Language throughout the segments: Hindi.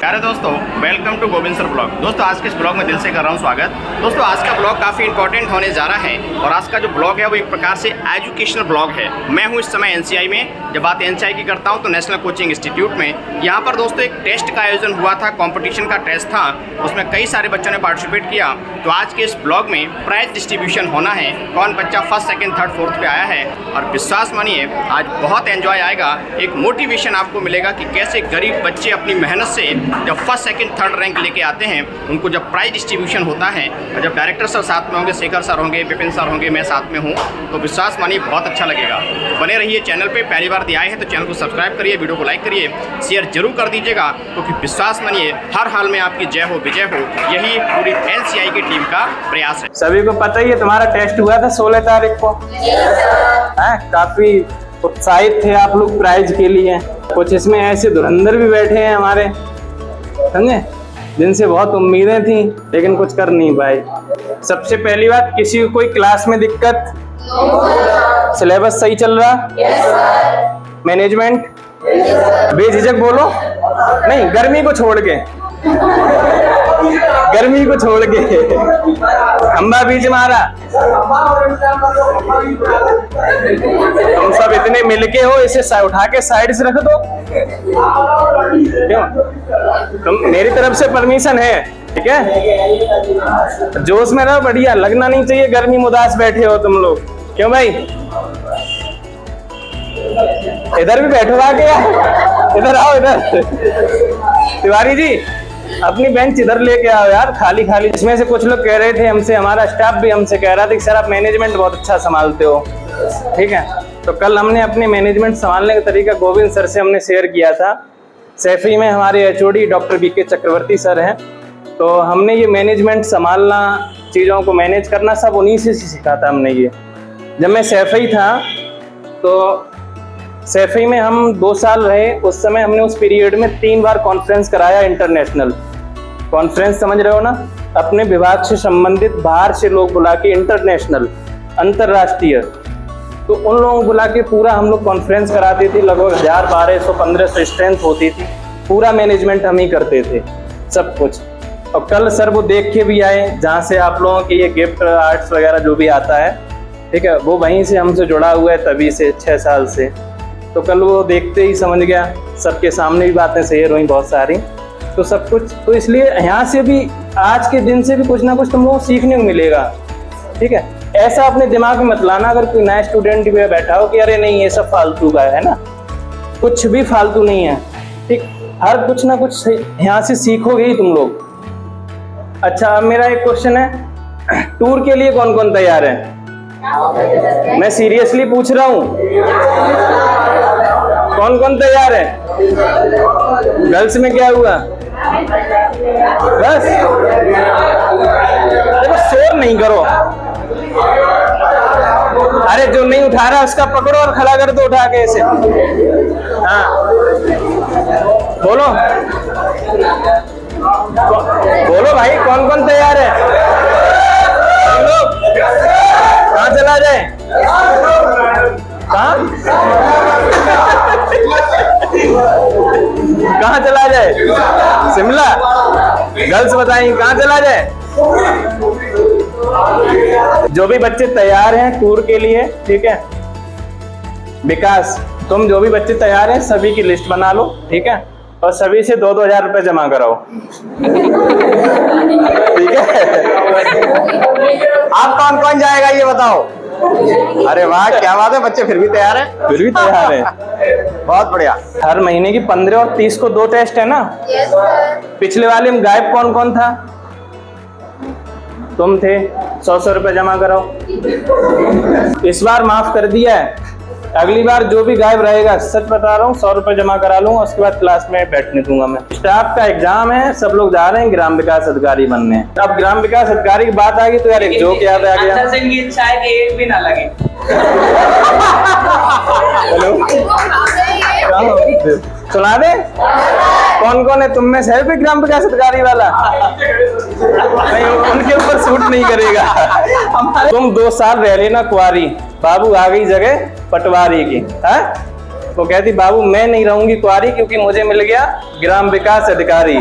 प्यारे दोस्तों, welcome to Govind sir blog. दोस्तों आज के इस ब्लॉग में दिल से कर रहा हूँ स्वागत। दोस्तों आज का ब्लॉग काफ़ी इंपॉर्टेंट होने जा रहा है और आज का जो ब्लॉग है वो एक प्रकार से एजुकेशनल ब्लॉग है। मैं हूँ इस समय एनसीआई में। जब बात एनसीआई की करता हूँ तो नेशनल कोचिंग इंस्टीट्यूट में। यहाँ पर दोस्तों एक टेस्ट का आयोजन हुआ था, कॉम्पिटिशन का टेस्ट था, उसमें कई सारे बच्चों ने पार्टिसिपेट किया। तो आज के इस ब्लॉग में प्राइज डिस्ट्रीब्यूशन होना है, कौन बच्चा फर्स्ट, सेकेंड, थर्ड, फोर्थ पे आया है। और विश्वास मानिए आज बहुत एंजॉय आएगा, एक मोटिवेशन आपको मिलेगा कि कैसे गरीब बच्चे अपनी मेहनत से जब फर्स्ट, सेकंड, थर्ड रैंक लेके आते हैं, उनको जब प्राइज डिस्ट्रीब्यूशन होता है और जब डायरेक्टर सर साथ में होंगे, शेखर सर होंगे, विपिन सर होंगे, मैं साथ में हूँ, तो विश्वास मानिए बहुत अच्छा लगेगा। बने रहिए चैनल पे। पहली बार दिया है तो चैनल को सब्सक्राइब करिए, वीडियो को लाइक करिए, शेयर जरूर कर दीजिएगा, क्योंकि विश्वास मानिए हर हाल में आपकी जय हो विजय हो, यही पूरी एनसीआई की टीम का प्रयास है। सभी को पता ही है तुम्हारा टेस्ट हुआ था 16 तारीख को। काफी उत्साहित थे आप लोग प्राइज के लिए। कुछ इसमें ऐसे धुरंधर भी बैठे हैं हमारे, समझे, जिनसे बहुत उम्मीदें थी लेकिन कुछ कर नहीं पाए। सबसे पहली बात, किसी को कोई क्लास में दिक्कत? सिलेबस सही चल रहा? मैनेजमेंट? बेझिझक बोलो। नहीं, गर्मी को छोड़ के, गर्मी को छोड़ के खंबा बीच मारा। तुम सब इतने मिलके हो, इसे उठा के साइड से रख दो। क्यों? तुम, मेरी तरफ से परमिशन है, ठीक है? जोश में रहो, बढ़िया, लगना नहीं चाहिए गर्मी में उदास बैठे हो तुम लोग। क्यों भाई? इधर भी बैठो आके यार, इधर आओ, इधर। तिवारी जी अपनी बेंच इधर लेके आओ यार, खाली खाली। इसमें से कुछ लोग कह रहे थे हमसे, हमारा स्टाफ भी हमसे कह रहा था कि सर आप मैनेजमेंट बहुत अच्छा संभालते हो, ठीक है? तो कल हमने अपने मैनेजमेंट संभालने का तरीका गोविंद सर से हमने शेयर किया था। सैफई में हमारे एचओडी डॉक्टर बीके चक्रवर्ती सर हैं, तो हमने ये मैनेजमेंट संभालना, चीज़ों को मैनेज करना सब उन्हीं से सीखा था हमने ये। जब मैं सैफई था तो सैफई में हम 2 साल रहे, उस समय हमने उस पीरियड में 3 बार कॉन्फ्रेंस कराया। इंटरनेशनल कॉन्फ्रेंस समझ रहे हो ना, अपने विभाग से संबंधित बाहर से लोग बुला के, इंटरनेशनल, अंतरराष्ट्रीय, तो उन लोगों को बुला के पूरा हम लोग कॉन्फ्रेंस कराते थे। लगभग 1000, 1200, 1500 स्ट्रेंथ होती थी। पूरा मैनेजमेंट हम ही करते थे, सब कुछ। और कल सर वो देख के भी आए, जहाँ से आप लोगों के ये गिफ्ट आर्ट्स वगैरह जो भी आता है, ठीक है, वो वहीं से हमसे जुड़ा हुआ है तभी से, 6 साल से। तो कल वो देखते ही समझ गया, सबके सामने भी बातें शेयर हुई बहुत सारी, तो सब कुछ। तो इसलिए यहाँ से भी, आज के दिन से भी कुछ ना कुछ तुम लोगों को सीखने को मिलेगा, ठीक है? ऐसा अपने दिमाग में मत लाना अगर कोई नया स्टूडेंट भी बैठा हो कि अरे नहीं ये सब फालतू का है ना। कुछ भी फालतू नहीं है, ठीक? हर कुछ ना कुछ यहाँ से सीखोगे ही तुम लोग। अच्छा, अब मेरा एक क्वेश्चन है, टूर के लिए कौन कौन तैयार है? मैं सीरियसली पूछ रहा हूँ, कौन कौन तैयार है? गर्ल्स में क्या हुआ? बस देखो, शोर नहीं करो। अरे जो नहीं उठा रहा उसका पकड़ो और खड़ा कर दो उठा के ऐसे। हाँ बोलो, बोलो भाई, कौन कौन तैयार है? हम लोग कहाँ चला जाए? कहाँ कहाँ चला जाए? शिमला? गर्ल्स बताइए कहाँ चला जाए? जो भी बच्चे तैयार हैं टूर के लिए, ठीक है? विकास, तुम जो भी बच्चे तैयार हैं सभी की लिस्ट बना लो, ठीक है? और सभी से 2-2 हजार रुपए जमा कराओ, ठीक है? आप कौन कौन जाएगा ये बताओ। अरे वाह, क्या बात है, बच्चे फिर भी तैयार है? फिर भी तैयार है, बहुत बढ़िया। हर महीने की 15 और 30 को 2 टेस्ट है ना? पिछले वाले में गायब कौन कौन था? तुम थे। 100 रुपए जमा कराओ। इस बार माफ कर दिया है, अगली बार जो भी गायब रहेगा, सच बता रहा हूँ, 100 रुपए जमा करा लूंगा, उसके बाद क्लास में बैठने दूंगा मैं। स्टाफ का एग्जाम है, सब लोग जा रहे हैं ग्राम विकास अधिकारी बनने। अब ग्राम विकास अधिकारी की बात आ गई तो यार एक जोक याद आ गया। अंदर से की इच्छा है कि एक भी ना लगे। हेलो, सुना दे? कौन कौन है तुम में से है भी ग्राम विकास अधिकारी वाला? नहीं, उनके ऊपर सूट नहीं करेगा। तुम 2 साल रह लेना कुंवारी, बाबू आ गई जगह पटवारी की। है वो कहती बाबू मैं नहीं रहूंगी कुंवारी क्योंकि मुझे मिल गया ग्राम विकास अधिकारी।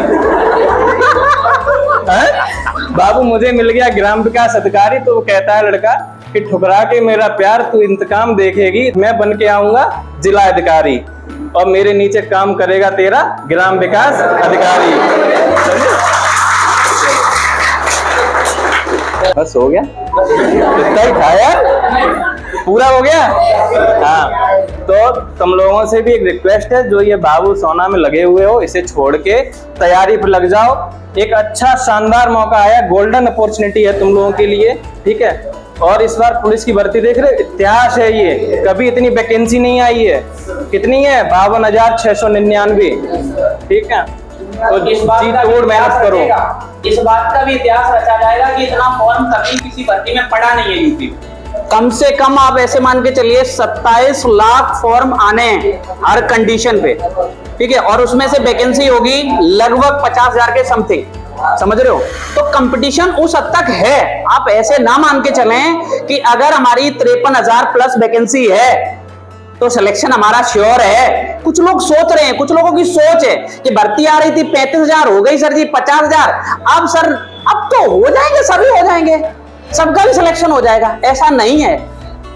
बाबू मुझे मिल गया ग्राम विकास अधिकारी। तो वो कहता है लड़का कि ठुकरा के मेरा प्यार तू इंतकाम देखेगी, मैं बन के आऊंगा जिला अधिकारी और मेरे नीचे काम करेगा तेरा ग्राम विकास अधिकारी। बस हो गया, इतना ही था यार, पूरा हो गया। हाँ, तो तुम लोगों से भी एक रिक्वेस्ट है, जो ये बाबू सोना में लगे हुए हो इसे छोड़ के तैयारी पर लग जाओ। एक अच्छा शानदार मौका आया, गोल्डन अपॉर्चुनिटी है तुम लोगों के लिए, ठीक है। और इस बार पुलिस की भर्ती देख रहे, इतिहास है ये, कभी इतनी वैकेंसी नहीं आई है। कितनी है? 52,699, ठीक है। तो इस बात जी का तोड़ मेहनत करो। इस बात का भी इतिहास रचा जाएगा कि इतना फॉर्म कभी किसी भर्ती में पड़ा नहीं है यूपी। कम से कम आप ऐसे मान के चलिए 27 लाख फॉर्म आने हैं हर कंडीशन पे, ठीक है। और उसमें से वैकेंसी होगी लगभग 50,000 के समथिंग, समझ रहे हो। तो कंपटीशन उस हद तक है। आप ऐसे ना मान के चलें कि अगर हमारी 53,000 प्लस वैकेंसी है तो सिलेक्शन हमारा श्योर है। कुछ लोग सोच रहे हैं, कुछ लोगों की सोच है कि भर्ती आ रही थी 35,000 हो गई सर जी 50,000, अब सर अब तो हो जाएंगे, सभी हो जाएंगे, सबका भी सिलेक्शन हो जाएगा। ऐसा नहीं है,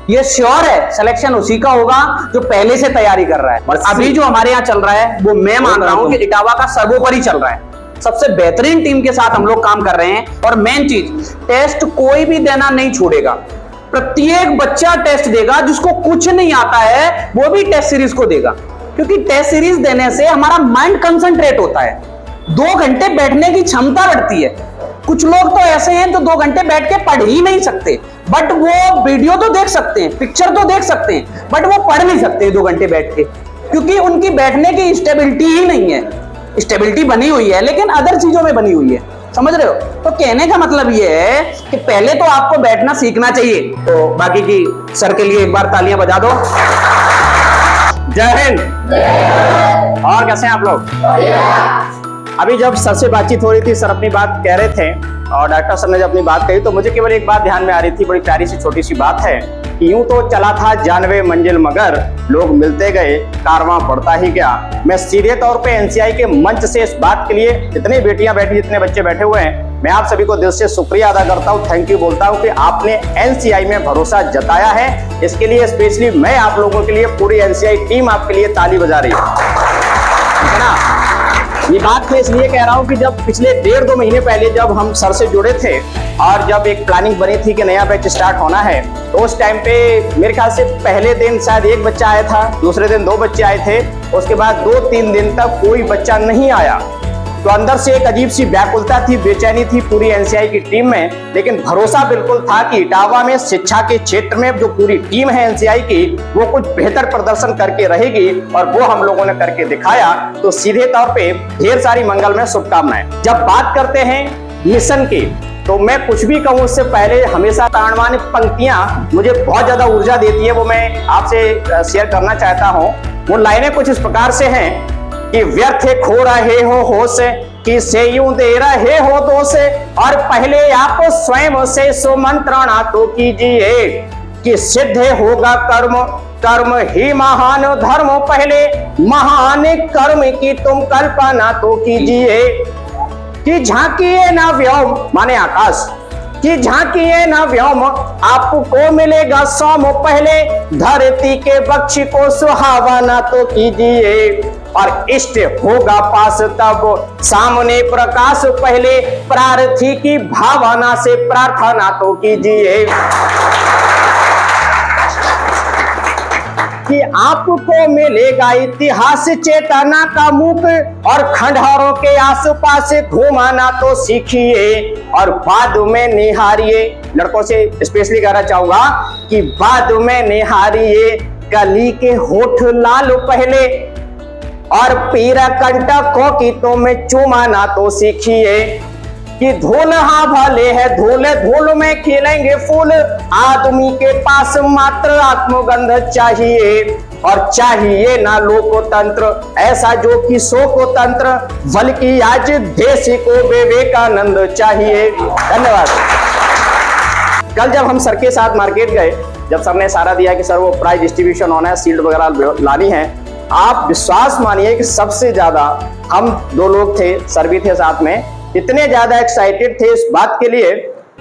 ये श्योर है सिलेक्शन उसी का होगा जो पहले से तैयारी कर रहा है। और अभी जो हमारे यहाँ चल रहा है वो मैं मान रहा हूँ कि इटावा का सर्वोपरि चल रहा है। सबसे बेहतरीन टीम के साथ हम लोग काम कर रहे हैं। और मेन चीज, टेस्ट कोई भी देना नहीं छोड़ेगा। प्रत्येक बच्चा टेस्ट देगा, जिसको कुछ नहीं आता है वो भी टेस्ट सीरीज को देगा, क्योंकि टेस्ट सीरीज देने से हमारा माइंड कंसंट्रेट होता है, 2 घंटे बैठने की क्षमता बढ़ती है। कुछ लोग तो ऐसे हैं जो 2 घंटे बैठ के पढ़ ही नहीं सकते, बट वो वीडियो तो देख सकते हैं, पिक्चर तो देख सकते हैं, बट वो पढ़ नहीं सकते 2 घंटे बैठ के, क्योंकि उनकी बैठने की स्टेबिलिटी ही नहीं है। स्टेबिलिटी बनी हुई है लेकिन अदर चीजों में बनी हुई है, समझ रहे हो। तो कहने का मतलब ये है कि पहले तो आपको बैठना सीखना चाहिए। तो बाकी की सर के लिए एक बार तालियां बजा दो। जय हिंद। और कैसे हैं आप लोग? अभी जब सर से बातचीत हो रही थी, सर अपनी बात कह रहे थे और डॉक्टर सर ने जब अपनी बात कही तो मुझे केवल एक बात ध्यान में आ रही थी, बड़ी प्यारी सी छोटी सी बात है कि यूं तो चला था 92 मंजिल मगर लोग मिलते गए कारवां बढ़ता ही गया। मैं सीधे तौर पे एनसीआई के मंच से इस बात के लिए, जितनी बेटियां बैठी, जितने बच्चे बैठे हुए हैं, मैं आप सभी को दिल से शुक्रिया अदा करता हूं, थैंक यू बोलता हूं कि आपने एनसीआई में भरोसा जताया है। इसके लिए स्पेशली मैं आप लोगों के लिए, पूरी एनसीआई टीम आपके लिए ताली बजा रही है ना। ये बात मैं इसलिए कह रहा हूं कि जब पिछले 1.5-2 महीने पहले जब हम सर से जुड़े थे और जब एक प्लानिंग बनी थी कि नया बैच स्टार्ट होना है, तो उस टाइम पे मेरे ख्याल से पहले दिन शायद 1 बच्चा आया था, दूसरे दिन 2 बच्चे आए थे, उसके बाद 2-3 दिन तक कोई बच्चा नहीं आया। तो अंदर से एक अजीब सी व्याकुलता थी, बेचैनी थी पूरी एनसीआई की टीम में, लेकिन भरोसा बिल्कुल था कि इटावा में शिक्षा के क्षेत्र में जो पूरी टीम है एनसीआई की, वो कुछ बेहतर प्रदर्शन करके रहेगी और वो हम लोगों ने करके दिखाया। तो सीधे तौर पे ढेर सारी मंगलमय शुभकामनाएं। जब बात करते हैं मिशन की, तो मैं कुछ भी कहूं उससे पहले हमेशा ताड़वानी पंक्तियां मुझे बहुत ज्यादा ऊर्जा देती है, वो मैं आपसे शेयर करना चाहता हूं। वो लाइनें कुछ इस प्रकार से हैं कि व्यर्थ खो रहे हो होश, कि से यूं दे रहे हो दोष, और पहले आप स्वयं से सुमंत्रणा तो कीजिए कि सिद्ध होगा कर्म, कर्म ही महान धर्म, पहले महान कर्म की तुम कल्पना तो कीजिए। कि झांकिए ना व्योम, माने आकाश, कि झांकिए ना व्योम, आपको मिलेगा सोम, पहले धरती के वक्ष को सुहावना तो कीजिए। और इष्ट होगा पास तब सामने प्रकाश, पहले प्रार्थी की भावना से प्रार्थना तो कीजिए। कि आपको मिलेगा इतिहास चेतना का मुख, और खंडहरों के आसपास घुमाना तो सीखिए। और बाद में निहारिए, लड़कों से स्पेशली कहना चाहूंगा कि बाद में निहारिए कली के होठ लाल, पहले और पीरा कंटकों की तो में चुमाना तो सीखिए। कि धोल हाँ भले है धोल, धोल में खेलेंगे फूल, आदमी के पास मात्र आत्मगंध चाहिए, और चाहिए ना लोकतंत्र ऐसा जो कि सो को तंत्र, बल्कि आज देश को विवेकानंद चाहिए। धन्यवाद। कल जब हम सर के साथ मार्केट गए, जब सर ने इशारा दिया कि सर वो प्राइज डिस्ट्रीब्यूशन होना है, सील्ड वगैरह लानी है, आप विश्वास मानिए कि सबसे ज्यादा हम दो लोग थे, सर भी थे साथ में, इतने ज्यादा एक्साइटेड थे इस बात के लिए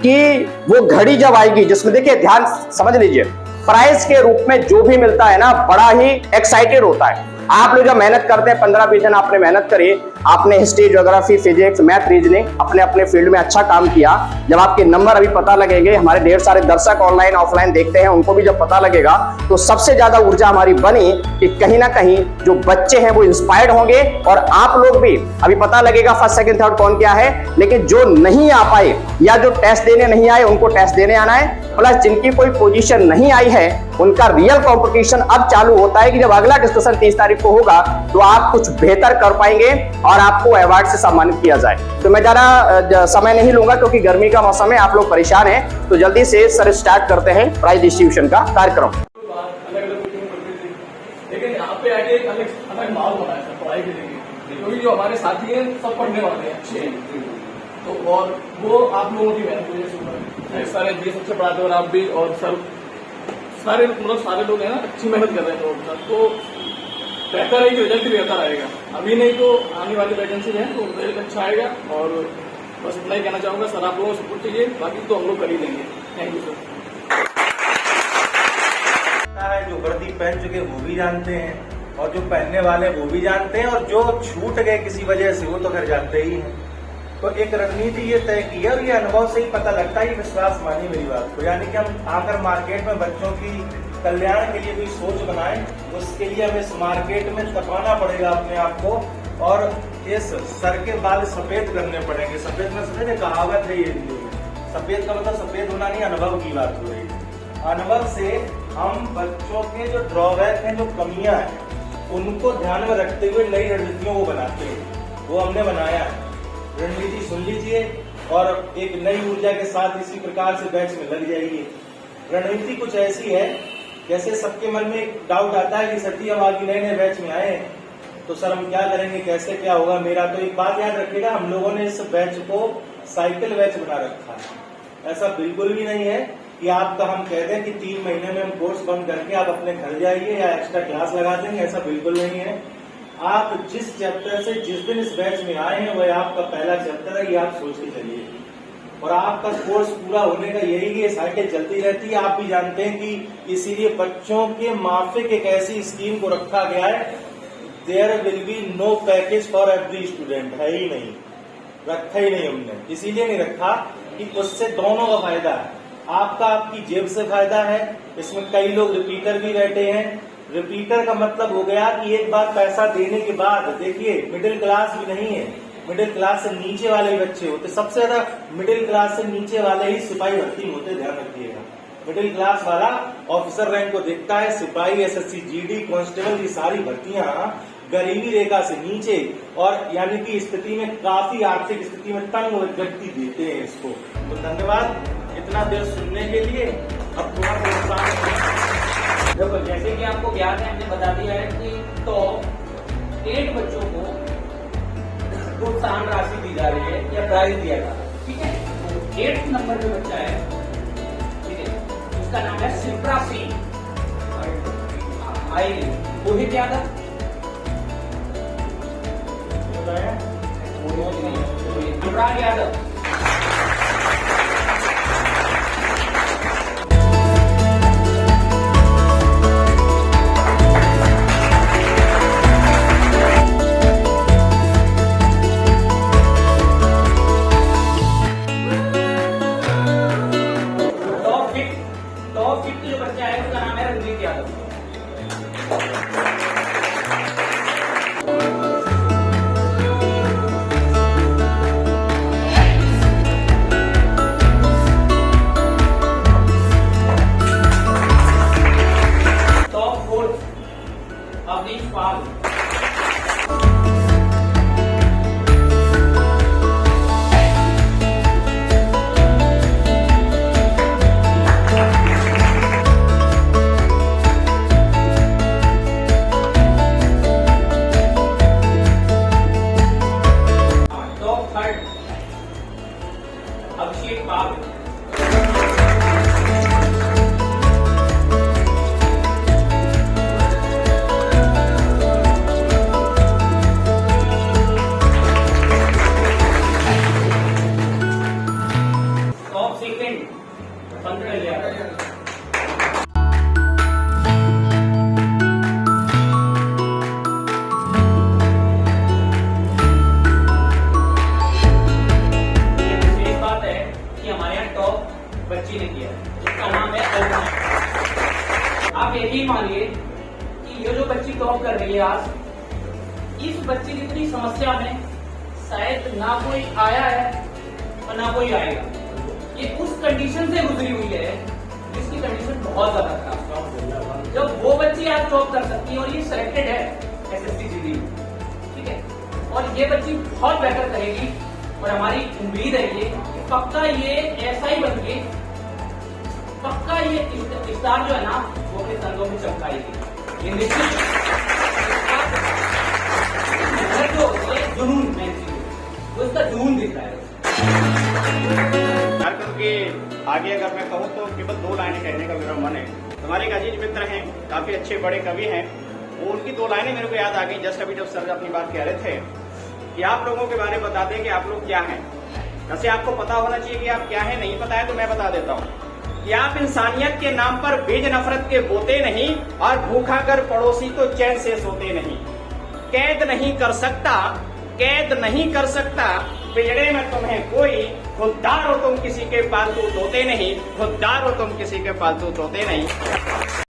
कि वो घड़ी जब आएगी, जिसमें देखिए ध्यान समझ लीजिए, प्राइज के रूप में जो भी मिलता है ना, बड़ा ही एक्साइटेड होता है। आप लोग जब मेहनत करते हैं, 15-20 दिन आपने मेहनत करी, आपने history, geography, physics, math, reasoning अपने अपने फील्ड में अच्छा काम किया, जब आपके नंबर अभी पता लगेंगे, हमारे ढेर सारे दर्शक ऑनलाइन ऑफलाइन देखते हैं, उनको भी जब पता लगेगा, तो सबसे ज्यादा ऊर्जा हमारी बनी कि कहीं ना कहीं जो बच्चे हैं वो इंस्पायर्ड होंगे, और आप लोग भी, अभी पता लगेगा फर्स्ट सेकंड थर्ड कौन क्या है, लेकिन जो नहीं आ पाए या जो टेस्ट देने नहीं आए उनको टेस्ट देने आना है, प्लस जिनकी कोई पोजीशन नहीं आई है उनका रियल कंपटीशन अब चालू होता है कि जब अगला डिस्कशन 30 तारीख को होगा तो आप कुछ बेहतर कर पाएंगे और आपको अवार्ड से सम्मानित किया जाए। तो मैं ज्यादा समय नहीं लूंगा क्योंकि गर्मी का मौसम है, आप लोग परेशान हैं, तो जल्दी से सर स्टार्ट करते हैं प्राइज डिस्ट्रीब्यूशन का कार्यक्रम। लेकिन यहाँ पे आके एक अलग माहौल बना है पढ़ाई के लिए, क्योंकि जो हमारे साथी हैं सब पढ़ने वाले हैं, अच्छे हैं, तो और वो आप लोगों की मेहनत की वजह से सारे जी सबसे पढ़ाते और आप भी, और सर सारे मतलब सारे लोग हैं ना, अच्छी मेहनत कर रहे हैं लोग, तो बेहतर है कि रिजल्ट भी बेहतर आएगा। अभी नहीं तो आने वाली वैकेंसी है तो रिजल्ट अच्छा आएगा, और बस इतना ही कहना चाहूंगा, सर आप लोगों को सपोर्ट चाहिए, बाकी तो हम लोग कर ही देंगे। Thank you sir. जो वर्दी पहन चुके वो भी जानते हैं, और जो पहनने वाले वो भी जानते हैं, और जो छूट गए किसी वजह से वो तो घर जानते ही हैं। तो एक रणनीति ये तय की है, और ये अनुभव से ही पता लगता है, ये विश्वास मानिए मेरी बात को, यानी कि हम आकर मार्केट में बच्चों की कल्याण के लिए कोई सोच बनाएं, उसके लिए हमें इस मार्केट में तपाना पड़ेगा अपने आप को, और इस सर के बाल सफेद करने पड़ेंगे। सफेद में समझे कहावत है ये हिंदी में, सफेद का मतलब सफेद होना नहीं, अनुभव की बात हो रही है। अनुभव से हम बच्चों के जो ड्रॉबैक हैं, जो कमियां हैं, उनको ध्यान में रखते हुए नई रणनीतियों को बनाते हैं, वो हमने बनाया है। रणनीति सुन लीजिए और एक नई ऊर्जा के साथ इसी प्रकार से बैच में लग जाइए। रणनीति कुछ ऐसी है, जैसे सबके मन में एक डाउट आता है कि सर जी हम आगे नए नए बैच में आए हैं, तो सर हम क्या करेंगे, कैसे क्या होगा मेरा। तो एक बात याद रखिएगा, हम लोगों ने इस बैच को साइकिल बैच बना रखा है। ऐसा बिल्कुल भी नहीं है कि आपका हम कह दें कि 3 महीने में हम कोर्स बंद करके आप अपने घर जाइए या एक्स्ट्रा क्लास लगा देंगे, ऐसा बिल्कुल नहीं है। आप जिस चैप्टर से जिस दिन इस बैच में आए हैं वह आपका पहला चैप्टर है, ये आप सोच के चलिए। और आपका कोर्स पूरा होने का यही ये साइकिल चलती रहती है। आप भी जानते हैं कि इसीलिए बच्चों के माफिक एक ऐसी स्कीम को रखा गया है, there will be no package for every student, है ही नहीं, रखा ही नहीं हमने। इसीलिए नहीं रखा कि उससे दोनों का फायदा है, आपका आपकी जेब से फायदा है। इसमें कई लोग रिपीटर भी बैठे हैं। रिपीटर का मतलब हो गया कि एक बार पैसा देने के बाद, देखिए मिडिल क्लास भी नहीं है, मिडिल क्लास से नीचे वाले ही बच्चे होते, सबसे ज्यादा मिडिल क्लास से नीचे वाले ही सिपाही भर्ती होते, ध्यान रखिएगा। मिडिल क्लास वाला ऑफिसर रैंक को देखता है, सिपाही, एसएससी, जीडी, कांस्टेबल, ये सारी भर्तियां गरीबी रेखा से नीचे और यानी कि स्थिति में काफी आर्थिक स्थिति में तंग व्यक्ति देते हैं इसको। तो धन्यवाद इतना देर सुनने के लिए। अब थोड़ा देखो जैसे कि आपको याद है, हमने बता दिया है कि तो 8 बच्चों को प्रोत्साहन राशि दी जा रही है या प्राइज दिया जा रहा है, ठीक है। तो 8 नंबर पे बच्चा है, ठीक है, उसका नाम है शिप्रा सिंह, मोहित यादव, अनुराग यादव, टॉप फिफ्थ जो बच्चा है उसका नाम है रणजीत यादव। टॉप 4 अवनीश पाल। आप यही मानिए कि ये जो बच्ची टॉप कर रही है आज, इस बच्ची जितनी समस्या में शायद ना कोई आया है और ना कोई आएगा। ये उस कंडीशन से गुजरी हुई है जिसकी कंडीशन बहुत ज्यादा खराब। जब वो बच्ची आज टॉप कर सकती है, और ये सिलेक्टेड है SSC GD, ठीक है, और ये बच्ची बहुत बेहतर करेगी, और हमारी उम्मीद है ये पक्का ये ऐसा ही बन के पक्का ये स्टार जो है ना वो अपने संघों में चमकाएगी। ये निश्चित जो जुनून में वो इसका जुनून दिख रहा है। कार्यक्रम के आगे अगर मैं कहूँ तो केवल 2 लाइनें कहने का मेरा मन है। हमारे एक अजीज मित्र हैं, काफी अच्छे बड़े कवि हैं, वो उनकी 2 लाइनें मेरे को याद आ गई जस्ट अभी जब सर अपनी बात कह रहे थे कि आप लोगों के बारे में बता दें कि आप लोग क्या हैं। वैसे आपको पता होना चाहिए कि आप क्या हैं, नहीं पता है तो मैं बता देता हूँ कि आप इंसानियत के नाम पर बीज नफरत के बोते नहीं, और भूखा कर पड़ोसी तो चैन से सोते नहीं। कैद नहीं कर सकता पिंजड़े में तुम्हें कोई, खुददार हो तुम किसी के पालतू तोते नहीं, खुददार हो तुम किसी के पालतू तोते नहीं।